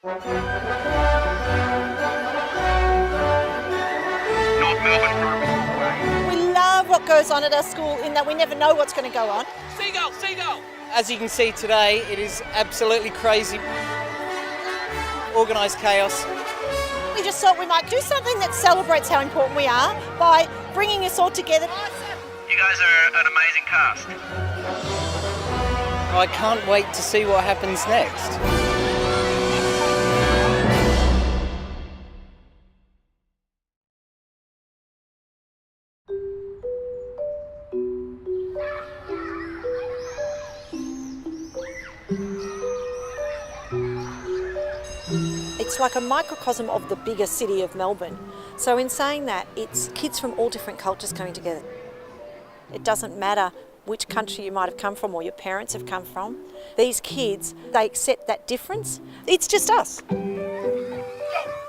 North Melbourne Primary School. We love what goes on at our school in that we never know what's going to go on. Seagull, seagull! As you can see today, it is absolutely crazy. Organised chaos. We just thought we might do something that celebrates how important we are by bringing us all together. You guys are an amazing cast. I can't wait to see what happens next. It's like a microcosm of the bigger city of Melbourne. So in saying that, it's kids from all different cultures coming together. It doesn't matter which country you might have come from or your parents have come from. These kids, they accept that difference. It's just us.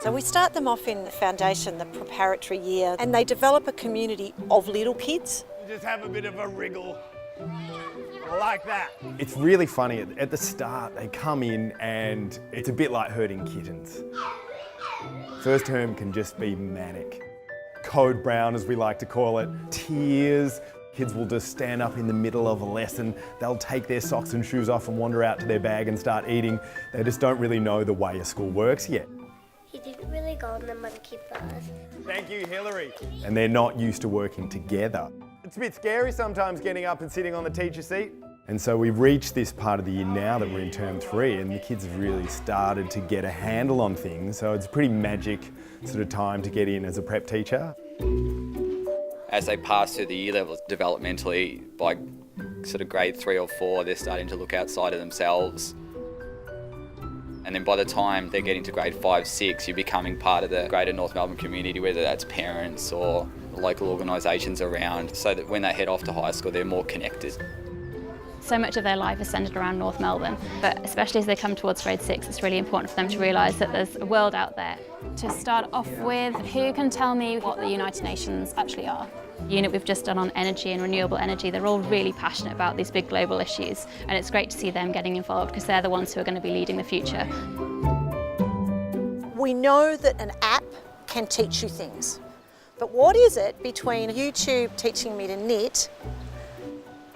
So we start them off in the foundation, the preparatory year, and they develop a community of little kids. Just have a bit of a wriggle. Like that. It's really funny. At the start, they come in and it's a bit like herding kittens. First term can just be manic. Code brown, as we like to call it, tears. Kids will just stand up in the middle of a lesson. They'll take their socks and shoes off and wander out to their bag and start eating. They just don't really know the way a school works yet. He didn't really go on the monkey bars. Thank you, Hillary. And they're not used to working together. It's a bit scary sometimes getting up and sitting on the teacher seat. And so we've reached this part of the year now that we're in term 3 and the kids have really started to get a handle on things. So it's a pretty magic sort of time to get in as a prep teacher. As they pass through the year levels developmentally, by sort of grade 3 or 4, they're starting to look outside of themselves. And then by the time they're getting to grade 5, 6, you're becoming part of the greater North Melbourne community, whether that's parents or local organisations around, so that when they head off to high school, they're more connected. So much of their life is centred around North Melbourne, but especially as they come towards grade 6, it's really important for them to realise that there's a world out there. To start off with, who can tell me what the United Nations actually are? The unit we've just done on energy and renewable energy, they're all really passionate about these big global issues, and it's great to see them getting involved because they're the ones who are going to be leading the future. We know that an app can teach you things, but what is it between YouTube teaching me to knit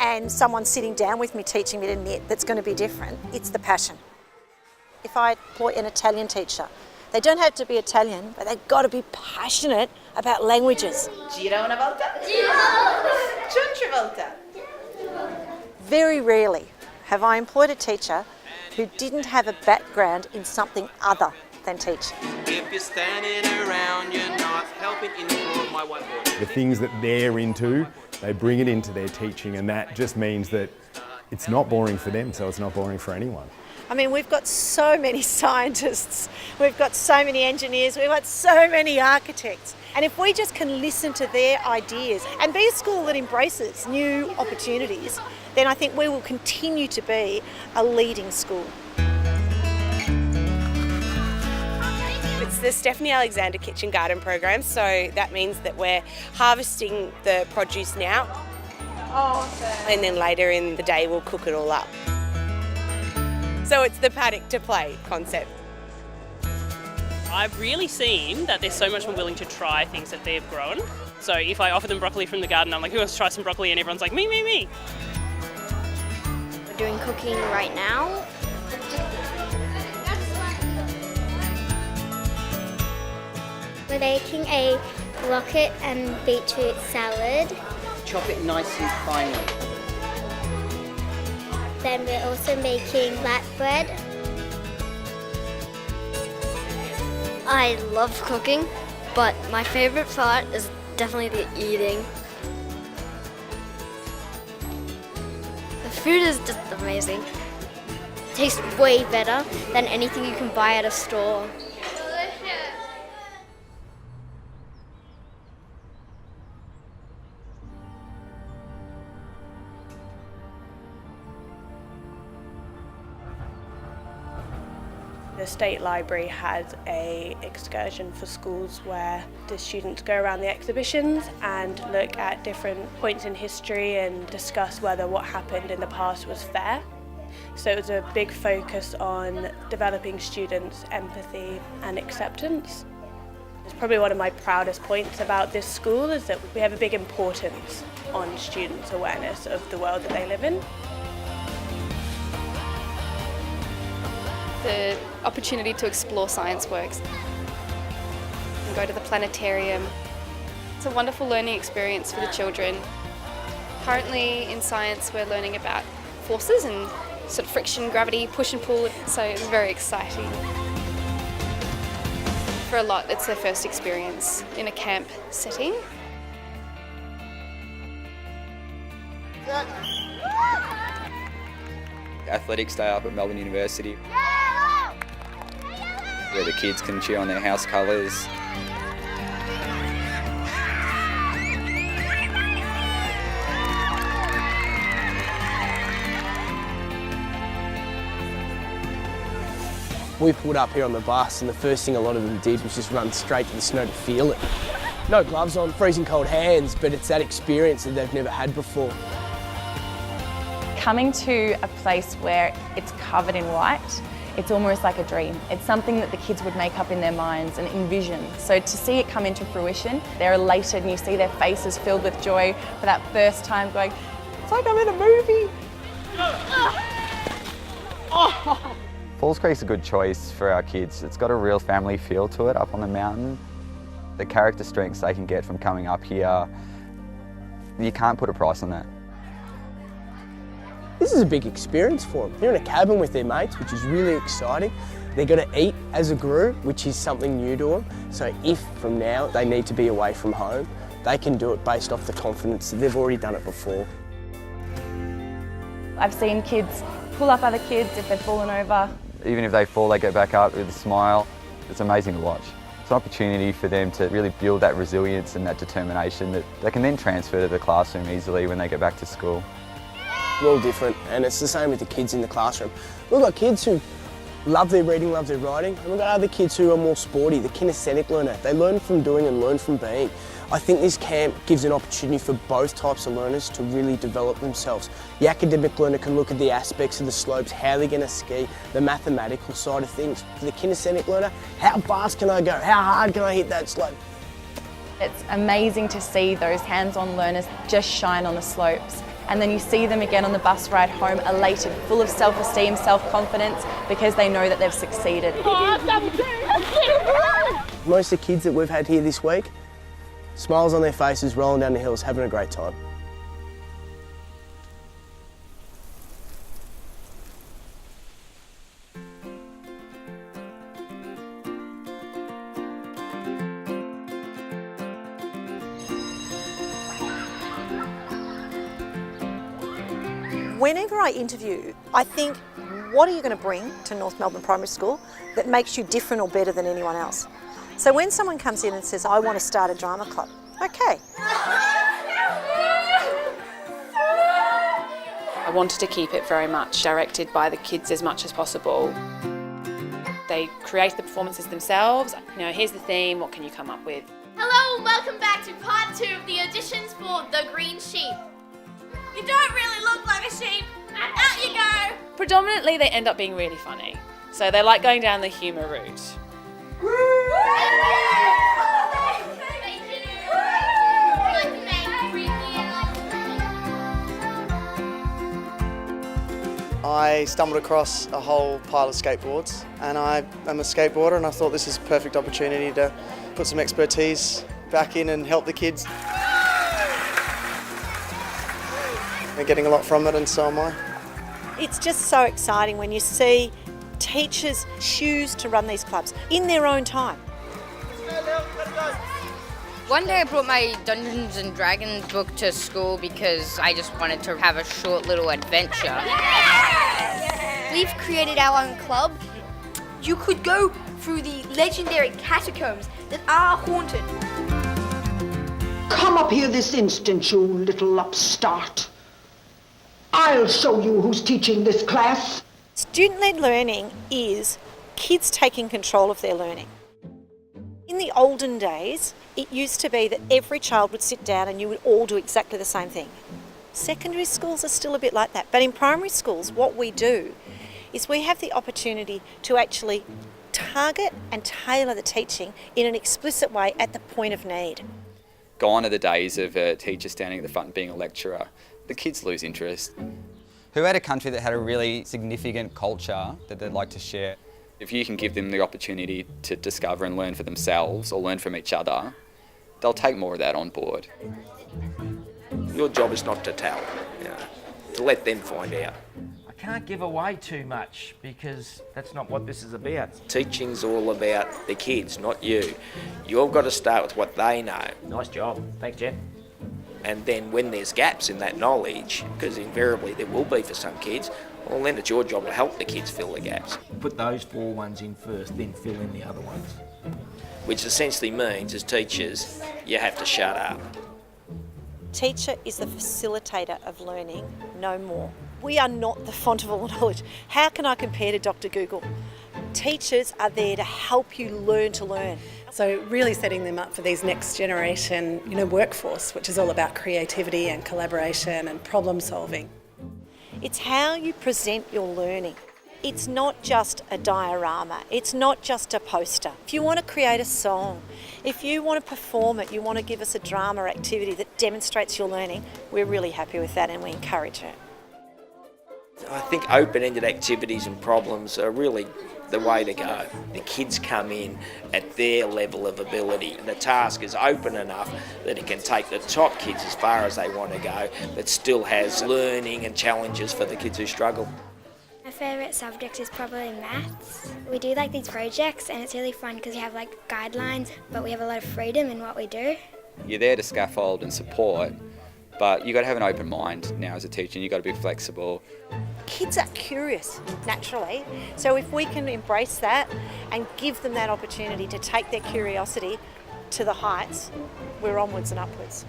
and someone sitting down with me teaching me to knit that's going to be different? It's the passion. If I employ an Italian teacher, they don't have to be Italian, but they've got to be passionate about languages. Gira una volta. Giunge volta. Very rarely have I employed a teacher who didn't have a background in something other than teaching. If you're standing around, you're not helping inform my whiteboard. The things that they're into, they bring it into their teaching, and that just means that it's not boring for them, so it's not boring for anyone. I mean, we've got so many scientists, we've got so many engineers, we've got so many architects. And if we just can listen to their ideas and be a school that embraces new opportunities, then I think we will continue to be a leading school. It's the Stephanie Alexander Kitchen Garden program, so that means that we're harvesting the produce now. And then later in the day we'll cook it all up. So it's the paddock to play concept. I've really seen that they're so much more willing to try things that they've grown. So if I offer them broccoli from the garden, I'm like, who wants to try some broccoli? And everyone's like, me, me, me. We're doing cooking right now. We're making a rocket and beetroot salad. Chop it nice and finely. Then we're also making flatbread. I love cooking, but my favourite part is definitely the eating. The food is just amazing. It tastes way better than anything you can buy at a store. The State Library has an excursion for schools where the students go around the exhibitions and look at different points in history and discuss whether what happened in the past was fair. So it was a big focus on developing students' empathy and acceptance. It's probably one of my proudest points about this school is that we have a big importance on students' awareness of the world that they live in. The opportunity to explore science works and go to the planetarium. It's a wonderful learning experience for the children. Currently in science we're learning about forces and sort of friction, gravity, push and pull, so it's very exciting. For a lot, it's their first experience in a camp setting. Athletics day up at Melbourne University, where the kids can cheer on their house colours. We pulled up here on the bus and the first thing a lot of them did was just run straight to the snow to feel it. No gloves on, freezing cold hands, but it's that experience that they've never had before. Coming to a place where it's covered in white, it's almost like a dream. It's something that the kids would make up in their minds and envision. So to see it come into fruition, they're elated and you see their faces filled with joy for that first time going, it's like I'm in a movie. Falls Creek's a good choice for our kids. It's got a real family feel to it up on the mountain. The character strengths they can get from coming up here, you can't put a price on that. This is a big experience for them. They're in a cabin with their mates, which is really exciting. They're going to eat as a group, which is something new to them. So if from now they need to be away from home, they can do it based off the confidence that they've already done it before. I've seen kids pull up other kids if they've fallen over. Even if they fall, they get back up with a smile. It's amazing to watch. It's an opportunity for them to really build that resilience and that determination that they can then transfer to the classroom easily when they get back to school. We're all different, and it's the same with the kids in the classroom. We've got kids who love their reading, love their writing, and we've got other kids who are more sporty, the kinesthetic learner. They learn from doing and learn from being. I think this camp gives an opportunity for both types of learners to really develop themselves. The academic learner can look at the aspects of the slopes, how they're going to ski, the mathematical side of things. For the kinesthetic learner, how fast can I go? How hard can I hit that slope? It's amazing to see those hands-on learners just shine on the slopes. And then you see them again on the bus ride home, elated, full of self-esteem, self-confidence, because they know that they've succeeded. Most of the kids that we've had here this week, smiles on their faces, rolling down the hills, having a great time. Whenever I interview, I think, what are you going to bring to North Melbourne Primary School that makes you different or better than anyone else? So when someone comes in and says, I want to start a drama club, okay. I wanted to keep it very much directed by the kids as much as possible. They create the performances themselves. You know, here's the theme, what can you come up with? Hello and welcome back to part 2 of the auditions for The Green Sheep. You don't really look like a sheep. Out you go. Predominantly they end up being really funny. So they like going down the humour route. I stumbled across a whole pile of skateboards, and I am a skateboarder, and I thought this is a perfect opportunity to put some expertise back in and help the kids. They're getting a lot from it, and so am I. It's just so exciting when you see teachers choose to run these clubs in their own time. One day I brought my Dungeons and Dragons book to school because I just wanted to have a short little adventure. We've created our own club. You could go through the legendary catacombs that are haunted. Come up here this instant, you little upstart. I'll show you who's teaching this class. Student-led learning is kids taking control of their learning. In the olden days, it used to be that every child would sit down and you would all do exactly the same thing. Secondary schools are still a bit like that, but in primary schools, what we do is we have the opportunity to actually target and tailor the teaching in an explicit way at the point of need. Gone are the days of a teacher standing at the front being a lecturer. The kids lose interest. Who had a country that had a really significant culture that they'd like to share? If you can give them the opportunity to discover and learn for themselves or learn from each other, they'll take more of that on board. Your job is not to tell, to let them find out. I can't give away too much because that's not what this is about. Teaching's all about the kids, not you. You've got to start with what they know. Nice job. Thanks, Jen. And then when there's gaps in that knowledge, because invariably there will be for some kids, well then it's your job to help the kids fill the gaps. Put those 4 ones in first, then fill in the other ones. Which essentially means, as teachers, you have to shut up. Teacher is the facilitator of learning, no more. We are not the font of all knowledge. How can I compare to Dr. Google? Teachers are there to help you learn to learn. So really setting them up for these next generation, workforce, which is all about creativity and collaboration and problem solving. It's how you present your learning. It's not just a diorama, it's not just a poster. If you want to create a song, if you want to perform it, you want to give us a drama activity that demonstrates your learning, we're really happy with that and we encourage it. I think open-ended activities and problems are really the way to go. The kids come in at their level of ability and the task is open enough that it can take the top kids as far as they want to go, but still has learning and challenges for the kids who struggle. My favourite subject is probably maths. We do these projects and it's really fun because you have guidelines, but we have a lot of freedom in what we do. You're there to scaffold and support, but you've got to have an open mind now as a teacher and you've got to be flexible. Kids are curious, naturally, so if we can embrace that and give them that opportunity to take their curiosity to the heights, we're onwards and upwards.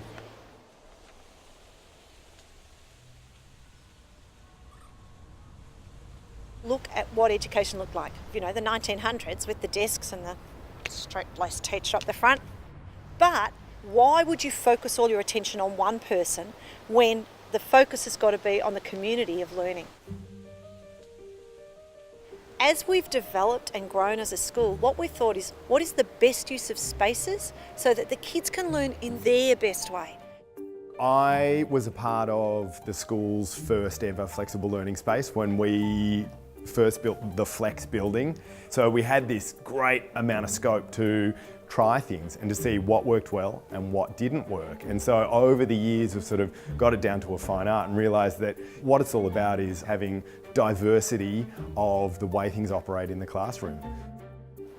Look at what education looked like. The 1900s with the desks and the straight-laced teacher up the front. But why would you focus all your attention on one person when the focus has got to be on the community of learning? As we've developed and grown as a school, what we thought is, what is the best use of spaces so that the kids can learn in their best way? I was a part of the school's first ever flexible learning space when we first built the Flex building. So we had this great amount of scope to try things and to see what worked well and what didn't work. And so over the years we've sort of got it down to a fine art and realised that what it's all about is having diversity of the way things operate in the classroom.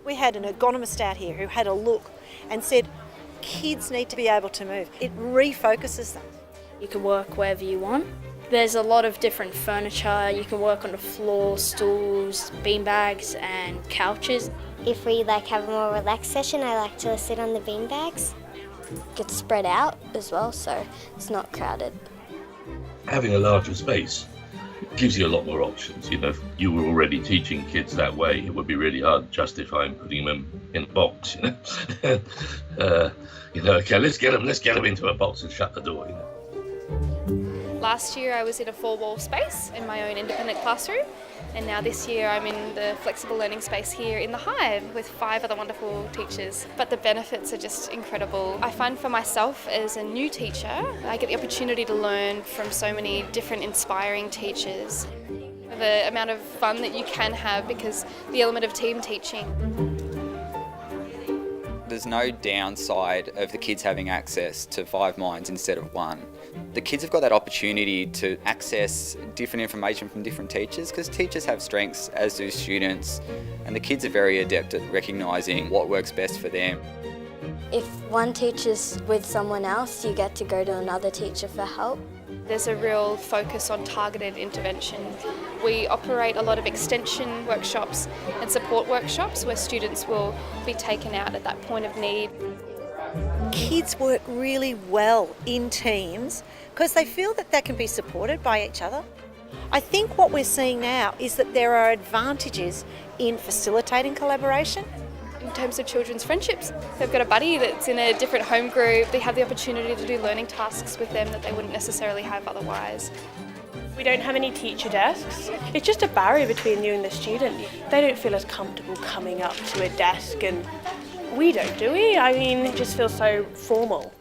We had an ergonomist out here who had a look and said, kids need to be able to move. It refocuses them. You can work wherever you want. There's a lot of different furniture. You can work on the floor, stools, beanbags and couches. If we have a more relaxed session, I like to sit on the beanbags. Get spread out as well, so it's not crowded. Having a larger space gives you a lot more options. If you were already teaching kids that way, it would be really hard justifying putting them in a box. Okay, let's get them into a box and shut the door. Last year I was in a 4-wall space in my own independent classroom, and now this year I'm in the flexible learning space here in the Hive with 5 other wonderful teachers. But the benefits are just incredible. I find for myself as a new teacher, I get the opportunity to learn from so many different inspiring teachers. The amount of fun that you can have because the element of team teaching. There's no downside of the kids having access to 5 minds instead of 1. The kids have got that opportunity to access different information from different teachers because teachers have strengths, as do students, and the kids are very adept at recognising what works best for them. If one teacher's with someone else, you get to go to another teacher for help. There's a real focus on targeted intervention. We operate a lot of extension workshops and support workshops where students will be taken out at that point of need. Kids work really well in teams because they feel that they can be supported by each other. I think what we're seeing now is that there are advantages in facilitating collaboration. In terms of children's friendships, they've got a buddy that's in a different home group. They have the opportunity to do learning tasks with them that they wouldn't necessarily have otherwise. We don't have any teacher desks. It's just a barrier between you and the student. They don't feel as comfortable coming up to a desk, and we don't, do we? I mean, it just feels so formal.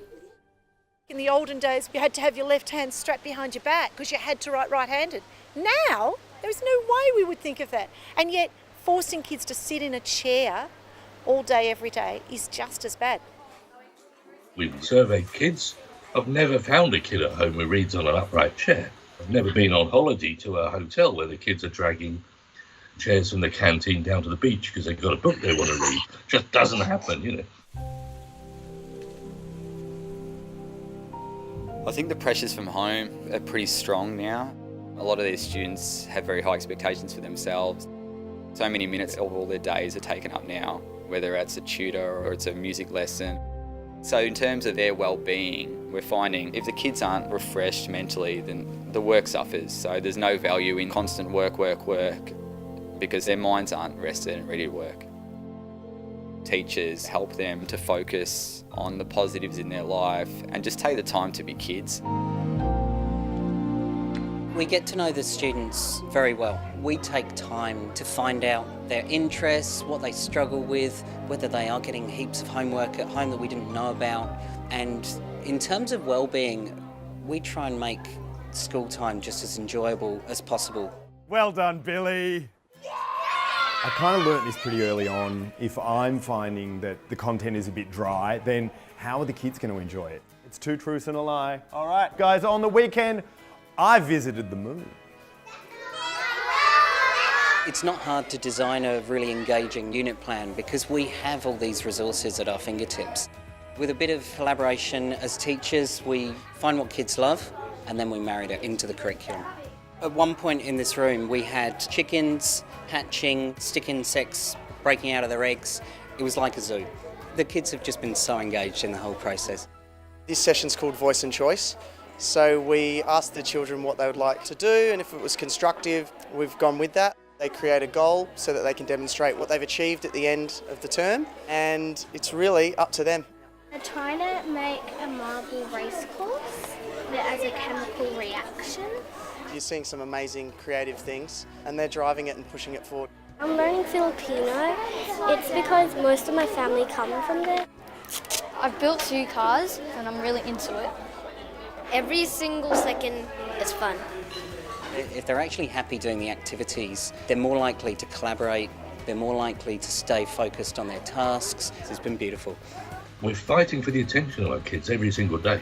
In the olden days, you had to have your left hand strapped behind your back because you had to write right-handed. Now, there is no way we would think of that. And yet, forcing kids to sit in a chair all day, every day is just as bad. We've surveyed kids. I've never found a kid at home who reads on an upright chair. I've never been on holiday to a hotel where the kids are dragging chairs from the canteen down to the beach because they've got a book they want to read. Just doesn't happen, you know. I think the pressures from home are pretty strong now. A lot of these students have very high expectations for themselves. So many minutes of all their days are taken up now, whether it's a tutor or it's a music lesson. So in terms of their well-being, we're finding if the kids aren't refreshed mentally, then the work suffers. So there's no value in constant work, because their minds aren't rested and ready to work. Teachers help them to focus on the positives in their life and just take the time to be kids. We get to know the students very well. We take time to find out their interests, what they struggle with, whether they are getting heaps of homework at home that we didn't know about. And in terms of well-being, we try and make school time just as enjoyable as possible. Well done, Billy. I kind of learnt this pretty early on. If I'm finding that the content is a bit dry, then how are the kids going to enjoy it? It's 2 truths and a lie. All right, guys, on the weekend, I visited the moon. It's not hard to design a really engaging unit plan because we have all these resources at our fingertips. With a bit of collaboration as teachers, we find what kids love and then we marry it into the curriculum. At one point in this room, we had chickens hatching, stick insects breaking out of their eggs. It was like a zoo. The kids have just been so engaged in the whole process. This session's called Voice and Choice. So we asked the children what they would like to do, and if it was constructive, we've gone with that. They create a goal so that they can demonstrate what they've achieved at the end of the term, and it's really up to them. They're trying to make a marble race course that has a chemical reaction. You're seeing some amazing creative things, and they're driving it and pushing it forward. I'm learning Filipino. It's because most of my family come from there. I've built 2 cars and I'm really into it. Every single second is fun. If they're actually happy doing the activities, they're more likely to collaborate, they're more likely to stay focused on their tasks. It's been beautiful. We're fighting for the attention of our kids every single day,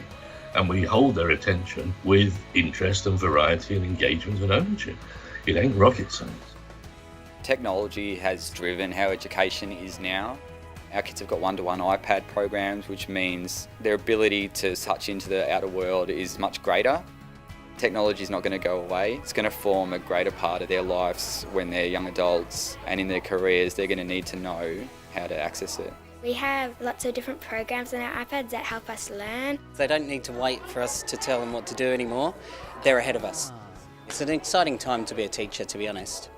and we hold their attention with interest and variety and engagement and ownership. It ain't rocket science. Technology has driven how education is now. Our kids have got one-to-one iPad programs, which means their ability to touch into the outer world is much greater. Technology is not going to go away. It's going to form a greater part of their lives when they're young adults, and in their careers they're going to need to know how to access it. We have lots of different programs on our iPads that help us learn. They don't need to wait for us to tell them what to do anymore. They're ahead of us. It's an exciting time to be a teacher, to be honest.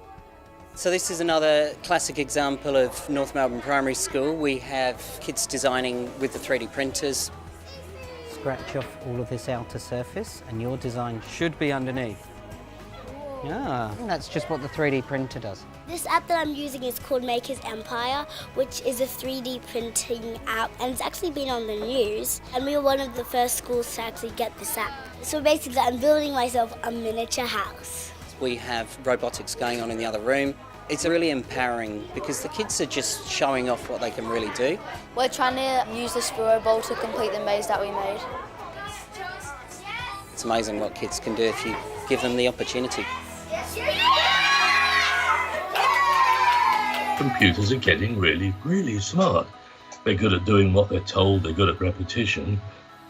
So this is another classic example of North Melbourne Primary School. We have kids designing with the 3D printers. Scratch off all of this outer surface and your design should be underneath. Yeah, that's just what the 3D printer does. This app that I'm using is called Maker's Empire, which is a 3D printing app, and it's actually been on the news, and we were one of the first schools to actually get this app. So basically I'm building myself a miniature house. We have robotics going on in the other room. It's really empowering because the kids are just showing off what they can really do. We're trying to use the Spiro Bowl to complete the maze that we made. It's amazing what kids can do if you give them the opportunity. Computers are getting really, really smart. They're good at doing what they're told, they're good at repetition,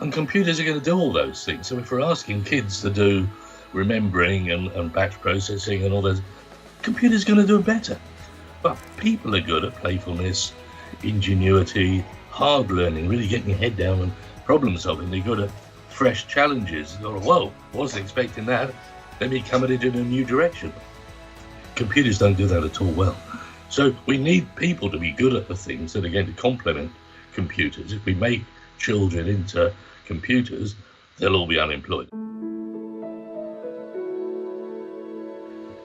and computers are going to do all those things. So if we're asking kids to do remembering and batch processing and all those, computers going to do it better. But people are good at playfulness, ingenuity, hard learning, really getting your head down and problem solving. They're good at fresh challenges. Oh, whoa, wasn't expecting that. Let me come at it in a new direction. Computers don't do that at all well. So we need people to be good at the things that are going to complement computers. If we make children into computers, they'll all be unemployed.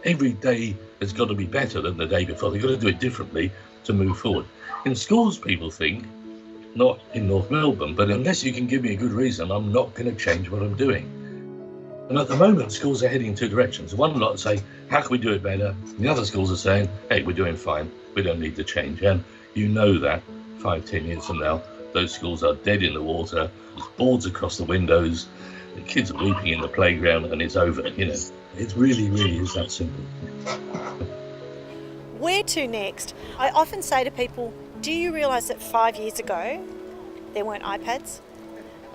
Every day has got to be better than the day before. They've got to do it differently to move forward. In schools, people think, not in North Melbourne, but unless you can give me a good reason, I'm not going to change what I'm doing. And at the moment, schools are heading in two directions. One lot say, how can we do it better? And the other schools are saying, hey, we're doing fine. We don't need to change. And you know that 5-10 years from now, those schools are dead in the water. There's boards across the windows. The kids are weeping in the playground, and it's over. You know, it really, really is that simple. Where to next? I often say to people, do you realise that 5 years ago there weren't iPads?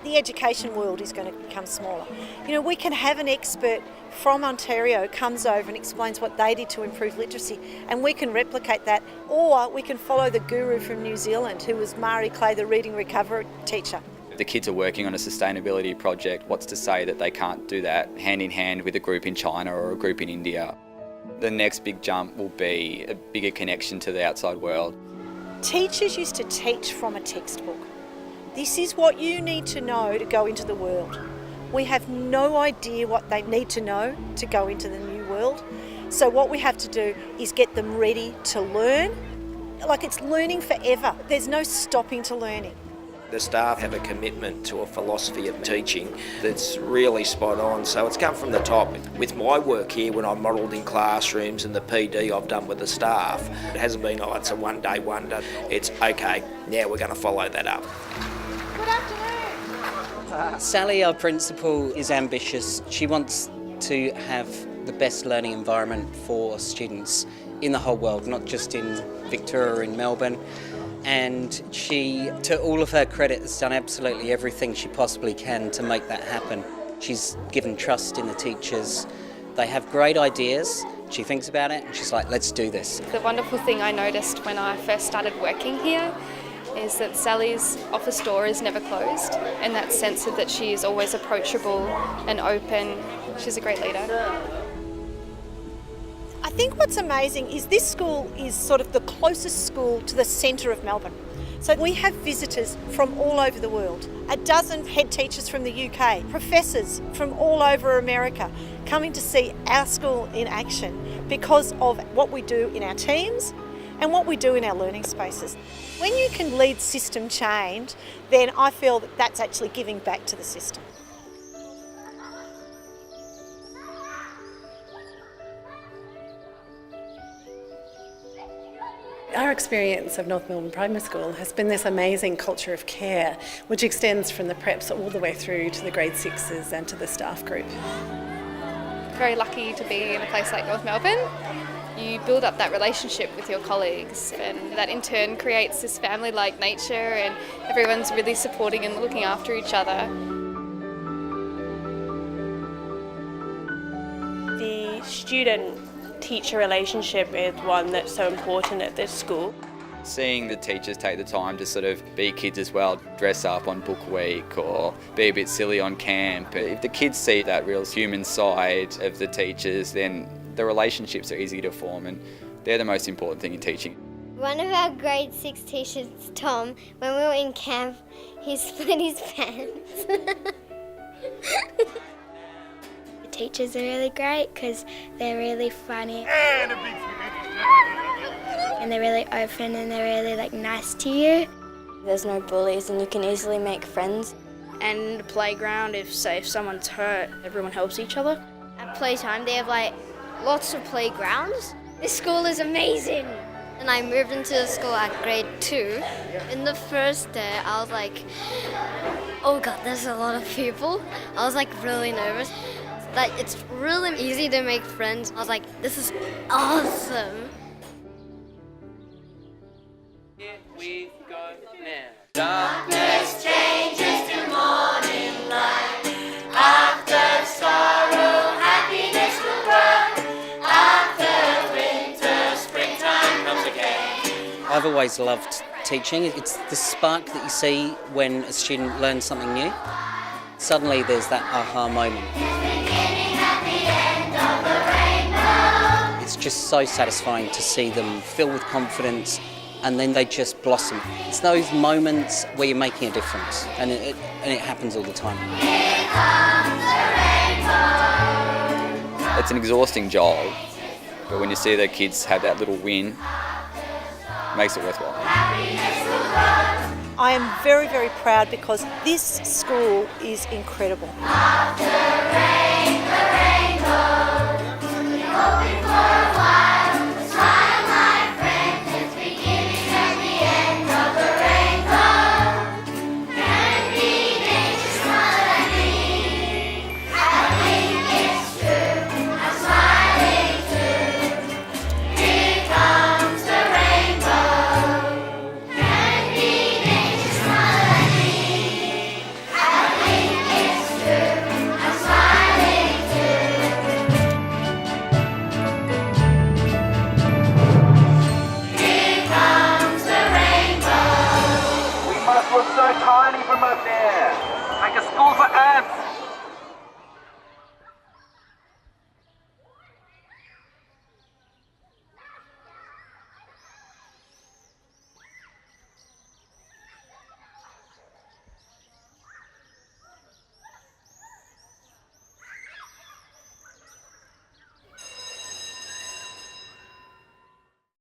The education world is going to become smaller. You know, we can have an expert from Ontario comes over and explains what they did to improve literacy, and we can replicate that, or we can follow the guru from New Zealand who was Mari Clay, the reading recovery teacher. The kids are working on a sustainability project. What's to say that they can't do that hand in hand with a group in China or a group in India? The next big jump will be a bigger connection to the outside world. Teachers used to teach from a textbook. This is what you need to know to go into the world. We have no idea what they need to know to go into the new world. So what we have to do is get them ready to learn. Like, it's learning forever. There's no stopping to learning. The staff have a commitment to a philosophy of teaching that's really spot on. So it's come from the top. With my work here, when I've modelled in classrooms and the PD I've done with the staff, it hasn't been, oh, it's a one-day wonder. It's, okay, now we're going to follow that up. Good afternoon. Sally, our principal, is ambitious. She wants to have the best learning environment for students in the whole world, not just in Victoria or in Melbourne. And she, to all of her credit, has done absolutely everything she possibly can to make that happen. She's given trust in the teachers. They have great ideas. She thinks about it and she's like, let's do this. The wonderful thing I noticed when I first started working here is that Sally's office door is never closed, and that sense of that she is always approachable and open. She's a great leader. I think what's amazing is this school is sort of the closest school to the centre of Melbourne. So we have visitors from all over the world, a dozen head teachers from the UK, professors from all over America coming to see our school in action because of what we do in our teams and what we do in our learning spaces. When you can lead system change, then I feel that that's actually giving back to the system. Our experience of North Melbourne Primary School has been this amazing culture of care, which extends from the preps all the way through to the grade 6s and to the staff group. Very lucky to be in a place like North Melbourne. You build up that relationship with your colleagues, and that in turn creates this family-like nature, and everyone's really supporting and looking after each other. The student-teacher relationship is one that's so important at this school. Seeing the teachers take the time to sort of be kids as well, dress up on book week or be a bit silly on camp. If the kids see that real human side of the teachers, then the relationships are easy to form, and they're the most important thing in teaching. One of our grade 6 teachers, Tom, when we were in camp, he split his pants. The teachers are really great because they're really funny. And they're really open and they're really nice to you. There's no bullies and you can easily make friends. And in the playground, if someone's hurt, everyone helps each other. At playtime, they have lots of playgrounds. This school is amazing. And I moved into the school at grade 2. In the first day, I was like, oh God, there's a lot of people. I was really nervous. It's really easy to make friends. I was like, this is awesome. Here we go now. Darkness changes to morning light. After sorrow, happiness will grow. After winter, springtime comes again. I've always loved teaching. It's the spark that you see when a student learns something new. Suddenly there's that aha moment. It's just so satisfying to see them fill with confidence and then they just blossom. It's those moments where you're making a difference, and it happens all the time. It's an exhausting job, But when you see the kids have that little win, it makes it worthwhile. I am very, very proud because this school is incredible. So tiny from up there, like a school for ants.